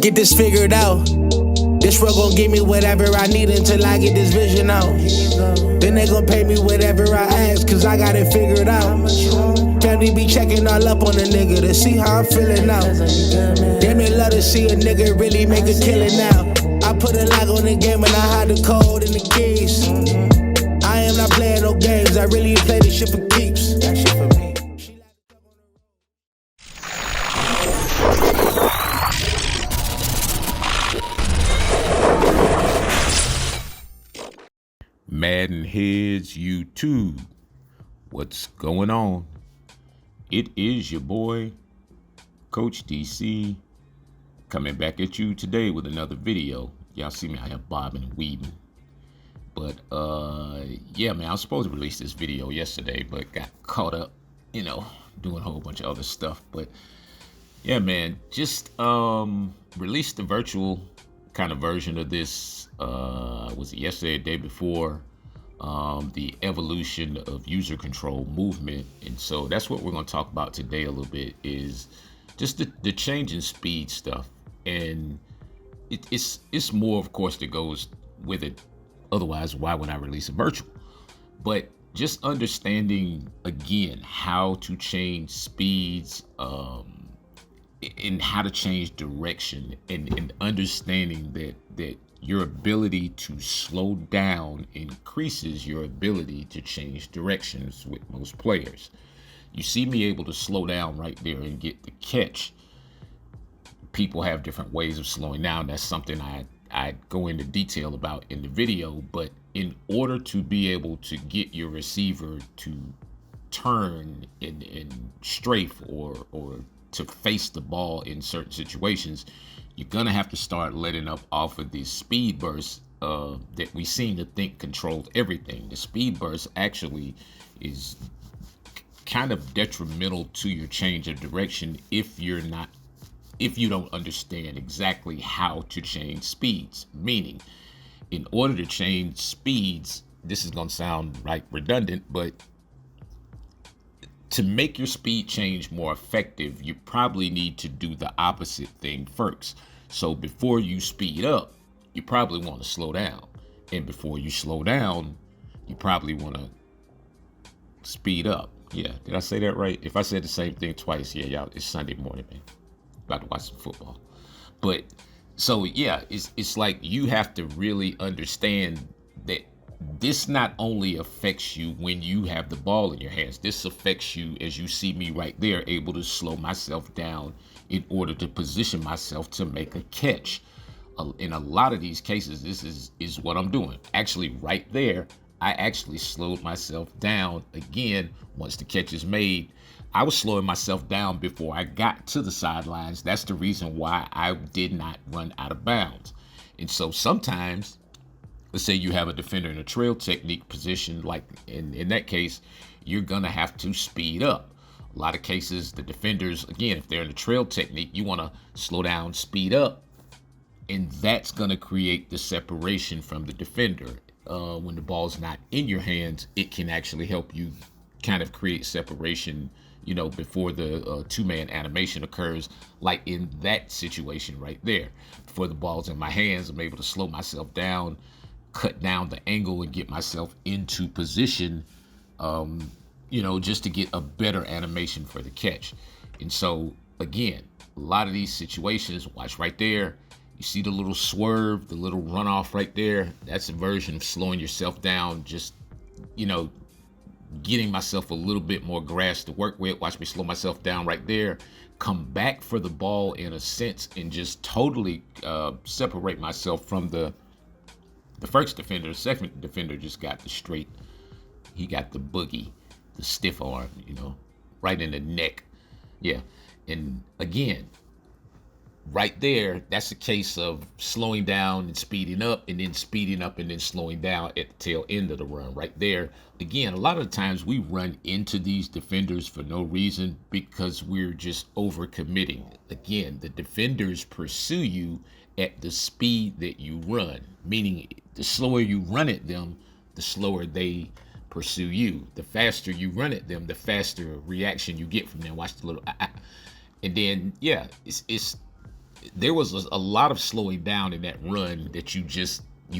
get this figured out. This world gon' give me whatever I need until I get this vision out. Then they gon' pay me whatever I ask, cause I got it figured out. Family be checking all up on a nigga to see how I'm feeling now. Damn, they love to see a nigga really make a killing now. I put a lock on the game and I hide the code and the keys. I am not playing no games, I really play this shit for keeps. That shit for me. MaddenHeadz YouTube, what's going on? It is your boy, Coach DC, coming back at you today with another video. Y'all see me out here bobbing and weaving. But, yeah, man, I was supposed to release this video yesterday, but got caught up, doing a whole bunch of other stuff. But, yeah, man, just released the virtual kind of version of this. Was it yesterday, the day before? The evolution of user control movement. And so that's what we're going to talk about today a little bit, is just the change in speed stuff. And it's more, of course, that goes with it. Otherwise, why would I release a virtual? But just understanding, again, how to change speeds, and how to change direction, and understanding that your ability to slow down increases your ability to change directions with most players. You see me able to slow down right there and get the catch. People have different ways of slowing down. That's something I go into detail about in the video. But in order to be able to get your receiver to turn and strafe or to face the ball in certain situations, you're gonna have to start letting up off of these speed bursts that we seem to think controls everything. The speed burst actually is kind of detrimental to your change of direction if you don't understand exactly how to change speeds. Meaning, in order to change speeds, this is gonna sound like redundant, but to make your speed change more effective, you probably need to do the opposite thing first. So before you speed up, you probably want to slow down. And before you slow down, you probably want to speed up. Yeah, did I say that right? If I said the same thing twice, yeah, y'all, it's Sunday morning, man. About to watch some football. But so yeah, it's like you have to really understand that this not only affects you when you have the ball in your hands, this affects you, as you see me right there, able to slow myself down in order to position myself to make a catch. In a lot of these cases, this is what I'm doing. Actually, right there, I actually slowed myself down again. Once the catch is made, I was slowing myself down before I got to the sidelines. That's the reason why I did not run out of bounds. And so sometimes, let's say you have a defender in a trail technique position, like in that case, you're gonna have to speed up. A lot of cases, the defenders, again, if they're in a trail technique, you wanna slow down, speed up, and that's gonna create the separation from the defender. When the ball's not in your hands, it can actually help you kind of create separation, before the two-man animation occurs, like in that situation right there. Before the ball's in my hands, I'm able to slow myself down, cut down the angle, and get myself into position, just to get a better animation for the catch. And so, again, a lot of these situations, watch right there. You see the little swerve, the little runoff right there? That's a version of slowing yourself down, just, getting myself a little bit more grass to work with. Watch me slow myself down right there, come back for the ball in a sense, and just totally separate myself from the first defender. The second defender just got the straight, he got the boogie, the stiff arm, right in the neck. Yeah. And again, right there, that's a case of slowing down and speeding up, and then speeding up and then slowing down at the tail end of the run right there. Again, a lot of the times we run into these defenders for no reason because we're just overcommitting. Again, the defenders pursue you at the speed that you run, meaning the slower you run at them, the slower they pursue you. The faster you run at them, the faster reaction you get from them. Watch the little and then yeah, it's there was a lot of slowing down in that run that you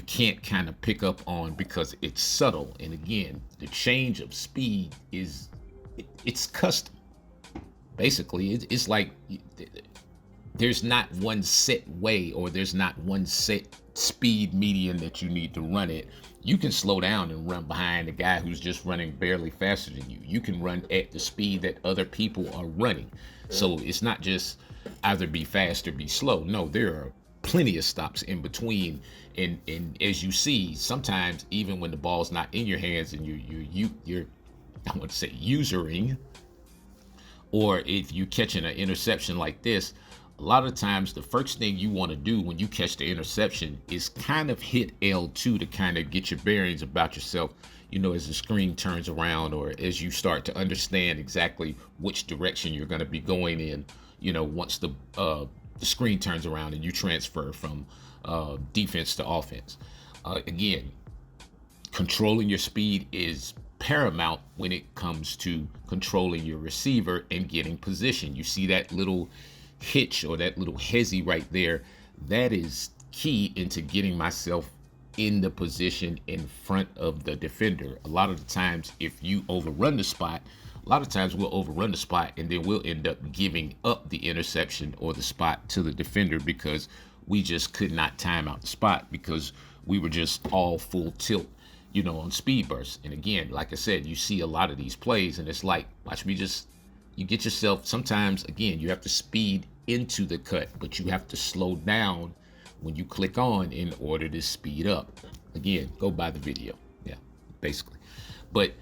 can't kind of pick up on because it's subtle. And again, the change of speed it's custom. Basically, it's like there's not one set way, or there's not one set speed median that you need to run it. You can slow down and run behind a guy who's just running barely faster than you. You can run at the speed that other people are running. So it's not just either be fast or be slow. No, there are plenty of stops in between. And as you see, sometimes even when the ball's not in your hands and you're I want to say usering, or if you're catching an interception like this, a lot of times the first thing you want to do when you catch the interception is kind of hit L2 to kind of get your bearings about yourself, as the screen turns around, or as you start to understand exactly which direction you're going to be going in, once the screen turns around and you transfer from defense to offense. Again, controlling your speed is paramount when it comes to controlling your receiver and getting position. You see that little hitch or that little hezzy right there? That is key into getting myself in the position in front of the defender. A lot of the times, if you overrun the spot, a lot of times we'll overrun the spot and then we'll end up giving up the interception or the spot to the defender because we just could not time out the spot because we were just all full tilt, on speed bursts. And again, like I said, you see a lot of these plays and it's like, watch me you get yourself, sometimes, again, you have to speed into the cut, but you have to slow down when you click on in order to speed up. Again, go by the video. Yeah, basically. But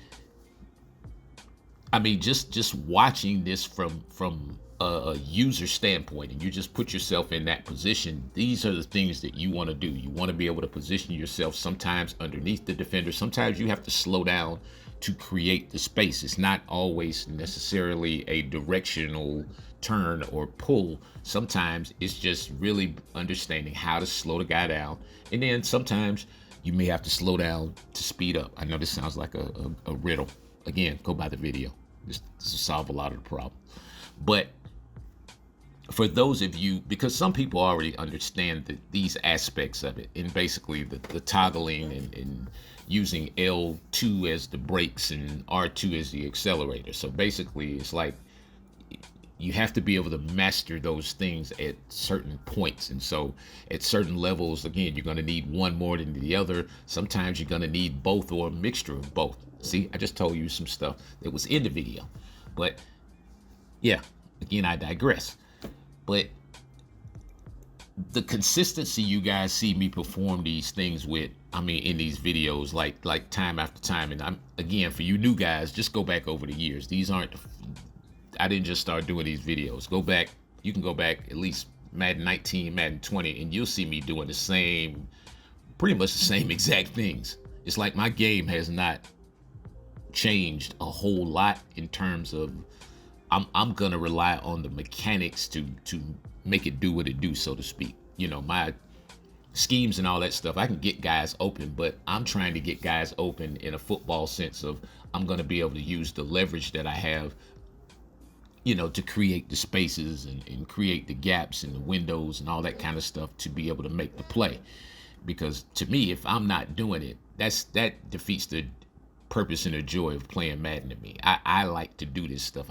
I mean, just watching this from a user standpoint, and you just put yourself in that position, these are the things that you want to do. You want to be able to position yourself sometimes underneath the defender. Sometimes you have to slow down to create the space. It's not always necessarily a directional turn or pull. Sometimes it's just really understanding how to slow the guy down. And then sometimes you may have to slow down to speed up. I know this sounds like a riddle. Again, go by the video. This will solve a lot of the problem. But for those of you, because some people already understand these aspects of it, and basically the toggling and using L2 as the brakes and R2 as the accelerator. So basically it's like you have to be able to master those things at certain points. And so at certain levels, again, you're going to need one more than the other. Sometimes you're going to need both or a mixture of both. See, I just told you some stuff that was in the video. But yeah, again, I digress. But the consistency you guys see me perform these things with, I mean, in these videos, like time after time. And I'm, again, for you new guys, just go back over the years. These aren't, I didn't just start doing these videos. Go back, you can go back at least Madden 19, Madden 20, and you'll see me doing the same, pretty much the same exact things. It's like my game has not changed a whole lot in terms of, I'm gonna rely on the mechanics to make it do what it do, so to speak. My schemes and all that stuff, I can get guys open, but I'm trying to get guys open in a football sense of I'm gonna be able to use the leverage that I have, to create the spaces and create the gaps and the windows and all that kind of stuff to be able to make the play. Because to me, if I'm not doing it, that defeats the purpose and the joy of playing Madden to me. I like to do this stuff.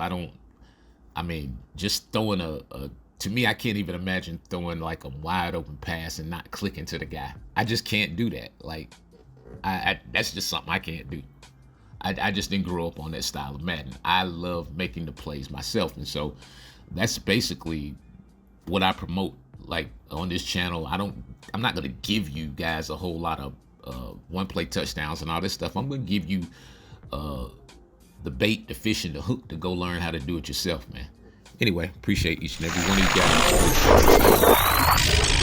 Just throwing to me, I can't even imagine throwing like a wide open pass and not clicking to the guy. I just can't do that. Like, that's just something I can't do. I just didn't grow up on that style of Madden. I love making the plays myself. And so that's basically what I promote, like, on this channel. I'm not going to give you guys a whole lot of one-play touchdowns and all this stuff. I'm going to give you the bait, the fish, and the hook to go learn how to do it yourself, man. Anyway, appreciate each and every one of you guys.